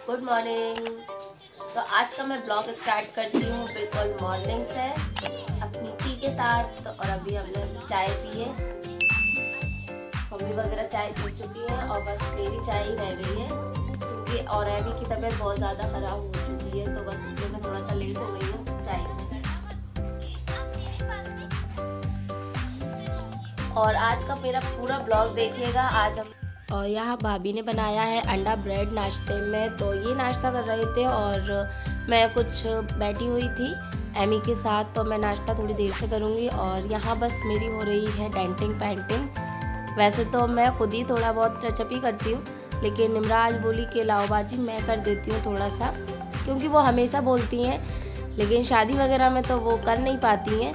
Good morning. तो आज का मैं ब्लॉग स्टार्ट करती हूँ बिल्कुल मॉर्निंग से अपनी टी के साथ। और अभी हमने चाय पी है, मम्मी वगैरह चाय पी चुकी है और बस मेरी चाय ही रह गई है क्योंकि और एमी की तबीयत बहुत ज़्यादा ख़राब हो चुकी है, तो बस इसलिए मैं थोड़ा सा लेट हो गई हूँ चाय में। और आज का मेरा पूरा ब्लॉग देखिएगा। आज हम और यहाँ भाभी ने बनाया है अंडा ब्रेड नाश्ते में, तो ये नाश्ता कर रहे थे और मैं कुछ बैठी हुई थी एमी के साथ, तो मैं नाश्ता थोड़ी देर से करूँगी। और यहाँ बस मेरी हो रही है डेंटिंग पेंटिंग। वैसे तो मैं खुद ही थोड़ा बहुत टचअप ही करती हूँ, लेकिन निम्रा आज बोली कि लाओ बाजी मैं कर देती हूँ थोड़ा सा, क्योंकि वो हमेशा बोलती हैं, लेकिन शादी वगैरह में तो वो कर नहीं पाती हैं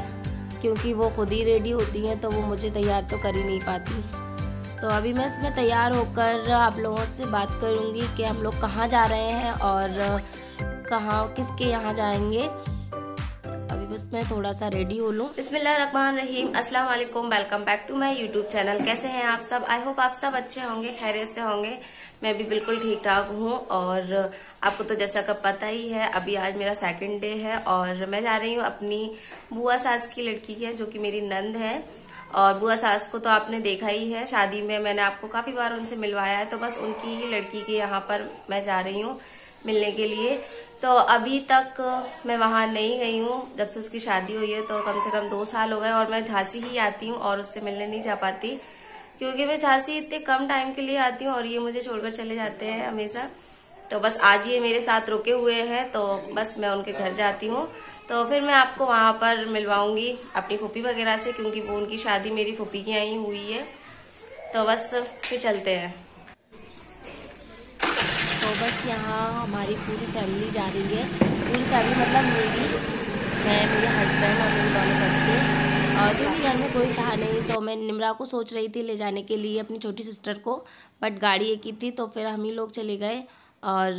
क्योंकि वो खुद ही रेडी होती हैं, तो वो मुझे तैयार तो कर ही नहीं पाती। तो अभी मैं इसमें तैयार होकर आप लोगों से बात करूंगी कि हम लोग कहाँ जा रहे हैं और कहाँ किसके यहाँ जाएंगे। अभी बस मैं थोड़ा सा रेडी हो लूँ। बिस्मिल्लाहिर्रहमानिर्रहीम, अस्सलाम वालेकुम, welcome back to my YouTube channel. कैसे हैं आप सब? आई होप आप सब अच्छे होंगे, खैरियत से होंगे। मैं भी बिल्कुल ठीक ठाक हूँ। और आपको तो जैसा कि पता ही है, अभी आज मेरा सेकंड डे है और मैं जा रही हूँ अपनी बुआ सास की लड़की है जो कि मेरी नंद है। और बुआ सास को तो आपने देखा ही है, शादी में मैंने आपको काफी बार उनसे मिलवाया है, तो बस उनकी ही लड़की के यहाँ पर मैं जा रही हूँ मिलने के लिए। तो अभी तक मैं वहां नहीं गई हूँ, जब से उसकी शादी हुई है तो कम से कम 2 साल हो गए। और मैं झांसी ही आती हूँ और उससे मिलने नहीं जा पाती क्योंकि मैं झांसी इतने कम टाइम के लिए आती हूँ और ये मुझे छोड़कर चले जाते हैं हमेशा। तो बस आज ये मेरे साथ रुके हुए हैं, तो बस मैं उनके घर जाती हूँ, तो फिर मैं आपको वहां पर मिलवाऊंगी अपनी फूफी वगैरह से, क्योंकि वो उनकी शादी मेरी फूफी की यहाँ हुई है। तो बस फिर चलते हैं। तो बस यहाँ हमारी पूरी फैमिली जा रही है, पूरी फैमिली मतलब मैं, मेरे हस्बैंड और मेरे दोनों बच्चे। और क्योंकि घर में कोई था नहीं, तो मैं निम्रा को सोच रही थी ले जाने के लिए अपनी छोटी सिस्टर को, बट गाड़ी एक ही थी, तो फिर हम ही लोग चले गए। और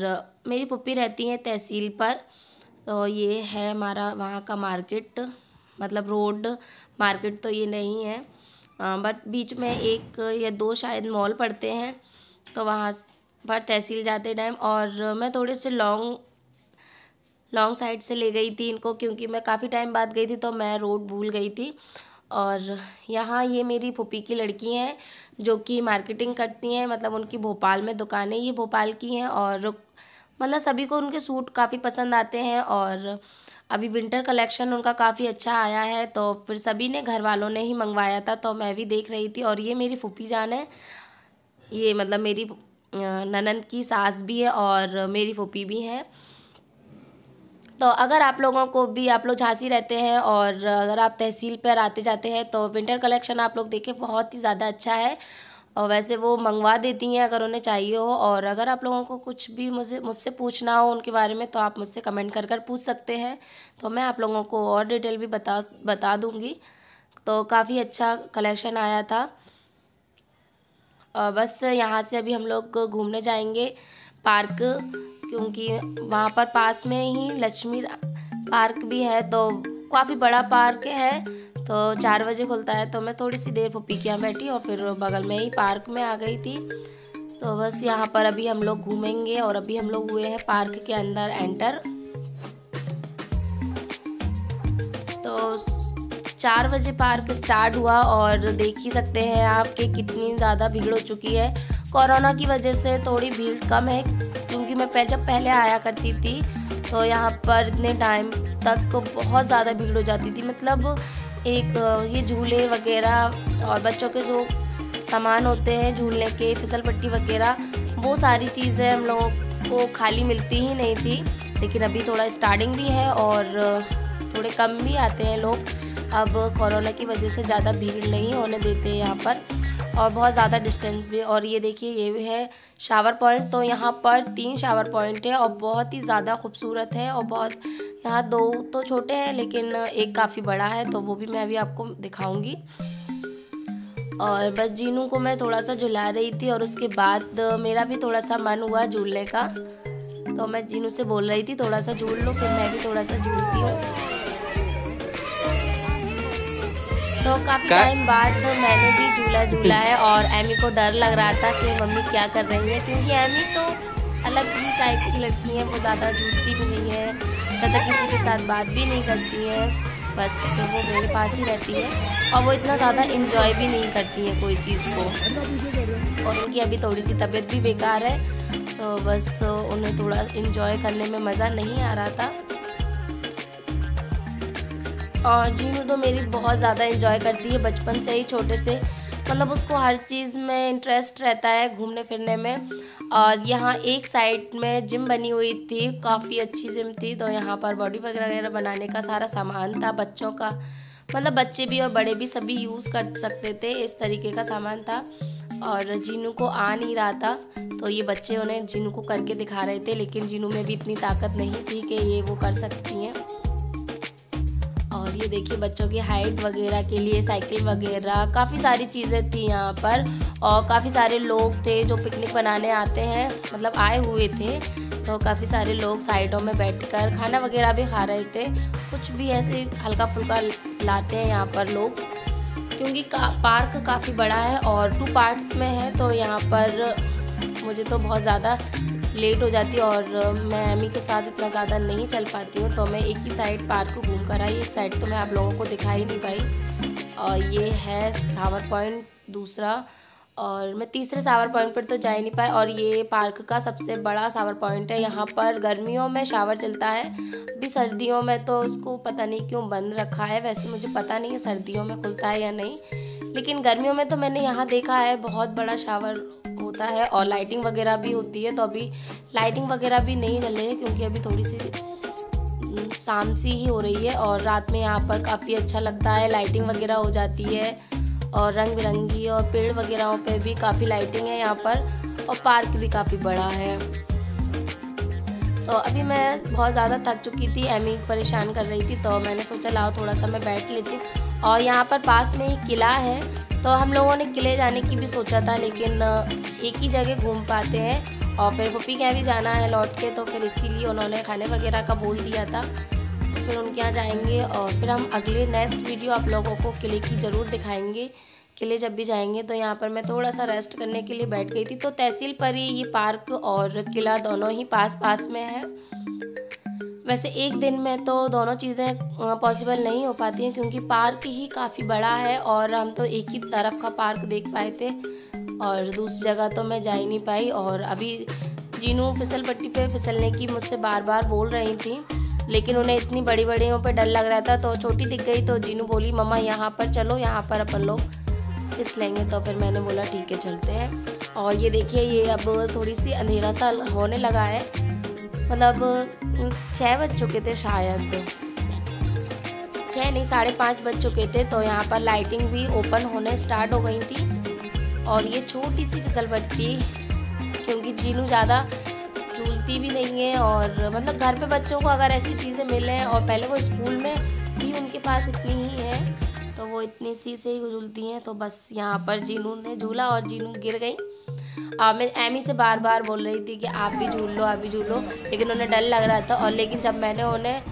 मेरी पुप्पी रहती हैं तहसील पर, तो ये है हमारा वहाँ का मार्केट, मतलब रोड मार्केट तो ये नहीं है, बट बीच में 1 या 2 शायद मॉल पड़ते हैं, तो वहाँ पर तहसील जाते टाइम। और मैं थोड़े से लॉन्ग साइड से ले गई थी इनको, क्योंकि मैं काफ़ी टाइम बाद गई थी तो मैं रोड भूल गई थी। और यहाँ ये मेरी फूफी की लड़की हैं जो कि मार्केटिंग करती हैं, मतलब उनकी भोपाल में दुकानें, ये भोपाल की हैं। और मतलब सभी को उनके सूट काफ़ी पसंद आते हैं और अभी विंटर कलेक्शन उनका काफ़ी अच्छा आया है, तो फिर सभी ने घर वालों ने ही मंगवाया था, तो मैं भी देख रही थी। और ये मेरी फूफी जान है, ये मतलब मेरी ननंद की सास भी है और मेरी फूफी भी हैं। तो अगर आप लोगों को भी, आप लोग झांसी रहते हैं और अगर आप तहसील पर आते जाते हैं तो विंटर कलेक्शन आप लोग देखें, बहुत ही ज़्यादा अच्छा है। और वैसे वो मंगवा देती हैं अगर उन्हें चाहिए हो। और अगर आप लोगों को कुछ भी मुझसे पूछना हो उनके बारे में, तो आप मुझसे कमेंट कर पूछ सकते हैं, तो मैं आप लोगों को और डिटेल भी बता दूँगी। तो काफ़ी अच्छा कलेक्शन आया था। और बस यहाँ से अभी हम लोग घूमने जाएंगे पार्क, क्योंकि वहाँ पर पास में ही लक्ष्मी पार्क भी है, तो काफ़ी बड़ा पार्क है, तो 4 बजे खुलता है। तो मैं थोड़ी सी देर पप्पी के यहाँ बैठी और फिर बगल में ही पार्क में आ गई थी। तो बस यहाँ पर अभी हम लोग घूमेंगे और अभी हम लोग हुए हैं पार्क के अंदर एंटर। तो 4 बजे पार्क स्टार्ट हुआ और देख ही सकते हैं आप कि कितनी ज़्यादा भीड़ हो चुकी है। कोरोना की वजह से थोड़ी भीड़ कम है, क्योंकि मैं जब पहले आया करती थी तो यहाँ पर इतने टाइम तक बहुत ज़्यादा भीड़ हो जाती थी। मतलब एक ये झूले वगैरह और बच्चों के जो सामान होते हैं झूलने के, फिसल पट्टी वगैरह, वो सारी चीज़ें हम लोगों को खाली मिलती ही नहीं थी। लेकिन अभी थोड़ा स्टार्टिंग भी है और थोड़े कम भी आते हैं लोग, अब कोरोना की वजह से ज़्यादा भीड़ नहीं होने देते हैं यहाँ पर, और बहुत ज़्यादा डिस्टेंस भी। और ये देखिए, ये भी है शावर पॉइंट, तो यहाँ पर 3 शावर पॉइंट है और बहुत ही ज़्यादा खूबसूरत है। और बहुत, यहाँ 2 तो छोटे हैं लेकिन एक काफ़ी बड़ा है, तो वो भी मैं अभी आपको दिखाऊंगी। और बस जीनू को मैं थोड़ा सा झुला रही थी और उसके बाद मेरा भी थोड़ा सा मन हुआ झूलने का, तो मैं जीनू से बोल रही थी थोड़ा सा झूल लो, फिर मैं भी थोड़ा सा झूलती हूँ। तो काफ़ी टाइम बाद मैंने भी झूला है और एमी को डर लग रहा था कि मम्मी क्या कर रही है, क्योंकि एमी तो अलग ही टाइप की लड़की हैं। वो ज़्यादा झूठती भी नहीं है, ज़्यादा किसी के साथ बात भी नहीं करती हैं, बस वो मेरे पास ही रहती है। और वो इतना ज़्यादा इंजॉय भी नहीं करती हैं कोई चीज़ को। और उनकी अभी थोड़ी सी तबीयत भी बेकार है, तो बस उन्हें थोड़ा इंजॉय करने में मज़ा नहीं आ रहा था। और जीनू तो मेरी बहुत ज़्यादा इंजॉय करती है बचपन से ही, छोटे से, मतलब उसको हर चीज़ में इंटरेस्ट रहता है, घूमने फिरने में। और यहाँ एक साइड में जिम बनी हुई थी, काफ़ी अच्छी जिम थी, तो यहाँ पर बॉडी वगैरह बनाने का सारा सामान था बच्चों का, मतलब बच्चे भी और बड़े भी सभी यूज़ कर सकते थे, इस तरीके का सामान था। और जीनू को आ नहीं रहा था, तो ये बच्चे उन्हें जीनू को करके दिखा रहे थे, लेकिन जीनू में भी इतनी ताकत नहीं थी कि ये वो कर सकती हैं। और ये देखिए बच्चों की हाइट वगैरह के लिए साइकिल वगैरह काफ़ी सारी चीज़ें थी यहाँ पर। और काफ़ी सारे लोग थे जो पिकनिक बनाने आते हैं, मतलब आए हुए थे, तो काफ़ी सारे लोग साइडों में बैठकर खाना वगैरह भी खा रहे थे। कुछ भी ऐसे हल्का फुल्का लाते हैं यहाँ पर लोग, क्योंकि पार्क काफ़ी बड़ा है और 2 पार्ट्स में है। तो यहाँ पर मुझे तो बहुत ज़्यादा लेट हो जाती है और मैं एमी के साथ इतना ज़्यादा नहीं चल पाती हूँ, तो मैं एक ही साइड पार्क को घूम कर आई, एक साइड तो मैं आप लोगों को दिखा ही नहीं पाई। और ये है शावर पॉइंट दूसरा, और मैं तीसरे शावर पॉइंट पर तो जा ही नहीं पाई। और ये पार्क का सबसे बड़ा शावर पॉइंट है। यहाँ पर गर्मियों में शावर चलता है, अभी सर्दियों में तो उसको पता नहीं क्यों बंद रखा है। वैसे मुझे पता नहीं है सर्दियों में खुलता है या नहीं, लेकिन गर्मियों में तो मैंने यहाँ देखा है बहुत बड़ा शावर होता है और लाइटिंग वगैरह भी होती है। तो अभी लाइटिंग वगैरह भी नहीं चल रही है, क्योंकि अभी थोड़ी सी शाम सी ही हो रही है। और रात में यहाँ पर काफ़ी अच्छा लगता है, लाइटिंग वगैरह हो जाती है और रंग बिरंगी, और पेड़ वगैरह पे भी काफ़ी लाइटिंग है यहाँ पर, और पार्क भी काफ़ी बड़ा है। तो अभी मैं बहुत ज़्यादा थक चुकी थी, एमी परेशान कर रही थी, तो मैंने सोचा लाओ थोड़ा सा मैं बैठ लेती हूँ। और यहाँ पर पास में ही किला है, तो हम लोगों ने किले जाने की भी सोचा था, लेकिन एक ही जगह घूम पाते हैं और फिर पप्पी के यहाँ भी जाना है लौट के, तो फिर इसीलिए उन्होंने खाने वगैरह का बोल दिया था। तो फिर उनके यहाँ जाएंगे और फिर हम अगले नेक्स्ट वीडियो आप लोगों को किले की ज़रूर दिखाएंगे। किले जब भी जाएंगे तो यहाँ पर मैं थोड़ा सा रेस्ट करने के लिए बैठ गई थी। तो तहसील पर ही ये पार्क और किला दोनों ही पास पास में है। वैसे एक दिन में तो दोनों चीज़ें पॉसिबल नहीं हो पाती हैं, क्योंकि पार्क ही काफ़ी बड़ा है और हम तो एक ही तरफ का पार्क देख पाए थे और दूसरी जगह तो मैं जा ही नहीं पाई। और अभी जीनू फिसल पट्टी पे फिसलने की मुझसे बार बार बोल रही थी, लेकिन उन्हें इतनी बड़ी बड़ियों पे डर लग रहा था, तो छोटी दिख गई तो जीनू बोली मम्मा यहाँ पर चलो, यहाँ पर अपन लोग फिसलेंगे। तो फिर मैंने बोला ठीक है चलते हैं। और ये देखिए ये अब थोड़ी सी अंधेरा सा होने लगा है, मतलब 6 बज चुके थे शायद, 6 नहीं 5:30 बज चुके थे। तो यहाँ पर लाइटिंग भी ओपन होने स्टार्ट हो गई थी। और ये छोटी सी फिसल पट्टी, क्योंकि जीनू ज़्यादा झूलती भी नहीं है, और मतलब घर पे बच्चों को अगर ऐसी चीज़ें मिलें, और पहले वो स्कूल में भी उनके पास इतनी ही है, तो वो इतनी सी से ही झूलती हैं। तो बस यहाँ पर जीनू ने झूला और जीनू गिर गई। मैं एमी से बार बार बोल रही थी कि आप भी झूल लो, आप भी झूलो, लेकिन उन्हें डर लग रहा था। और लेकिन जब मैंने उन्हें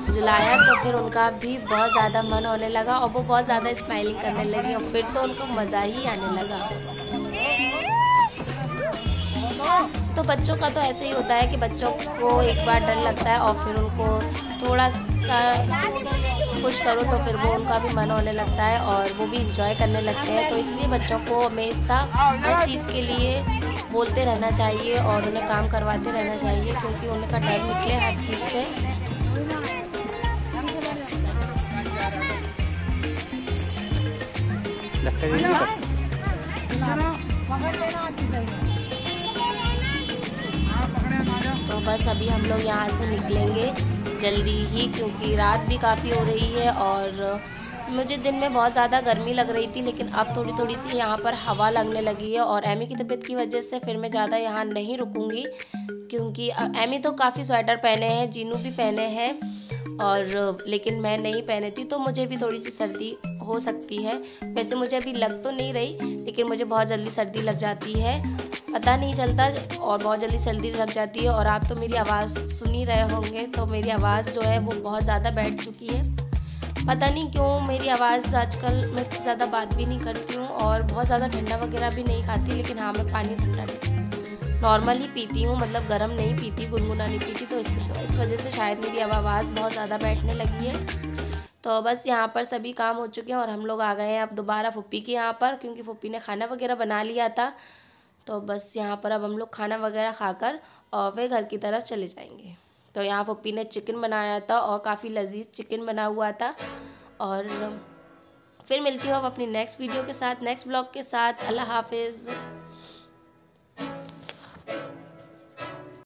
झुलाया तो फिर उनका भी बहुत ज़्यादा मन होने लगा और वो बहुत ज़्यादा स्माइलिंग करने लगी, और फिर तो उनको मज़ा ही आने लगा। तो बच्चों का तो ऐसे ही होता है कि बच्चों को एक बार डर लगता है और फिर उनको थोड़ा सा खुश करो तो फिर वो उनका भी मन होने लगता है और वो भी इंजॉय करने लगते हैं। तो इसलिए बच्चों को हमेशा हर चीज़ के लिए बोलते रहना चाहिए और उन्हें काम करवाते रहना चाहिए, क्योंकि उनका डर निकले हर चीज़ से। तो बस अभी हम लोग यहाँ से निकलेंगे जल्दी ही, क्योंकि रात भी काफ़ी हो रही है और मुझे दिन में बहुत ज़्यादा गर्मी लग रही थी, लेकिन अब थोड़ी थोड़ी सी यहाँ पर हवा लगने लगी है। और एमी की तबीयत की वजह से फिर मैं ज़्यादा यहाँ नहीं रुकूंगी, क्योंकि एमी तो काफ़ी स्वेटर पहने हैं, जीनू भी पहने हैं, और लेकिन मैं नहीं पहने थी, तो मुझे भी थोड़ी सी सर्दी हो सकती है। वैसे मुझे अभी लग तो नहीं रही, लेकिन मुझे बहुत जल्दी सर्दी लग जाती है, पता नहीं चलता, और बहुत जल्दी सर्दी लग जाती है। और आप तो मेरी आवाज़ सुन ही रहे होंगे, तो मेरी आवाज़ जो है वो बहुत ज़्यादा बैठ चुकी है। पता नहीं क्यों मेरी आवाज़ आजकल, मैं ज़्यादा बात भी नहीं करती हूँ और बहुत ज़्यादा ठंडा वगैरह भी नहीं खाती, लेकिन हाँ मैं पानी ठंडा नॉर्मल ही पीती हूँ, मतलब गर्म नहीं पीती, गुनगुना नहीं पीती, तो इस वजह से शायद मेरी अब आवाज़ बहुत ज़्यादा बैठने लगी है। तो बस यहाँ पर सभी काम हो चुके हैं और हम लोग आ गए हैं अब दोबारा फुप्पी के यहाँ पर, क्योंकि फुप्पी ने खाना वगैरह बना लिया था। तो बस यहाँ पर अब हम लोग खाना वगैरह खाकर और फिर घर की तरफ चले जाएंगे। तो यहाँ फुप्पी ने चिकन बनाया था और काफ़ी लजीज चिकन बना हुआ था। और फिर मिलती हूँ अब अपनी नेक्स्ट वीडियो के साथ, नेक्स्ट ब्लॉग के साथ। अल्लाह हाफिज़।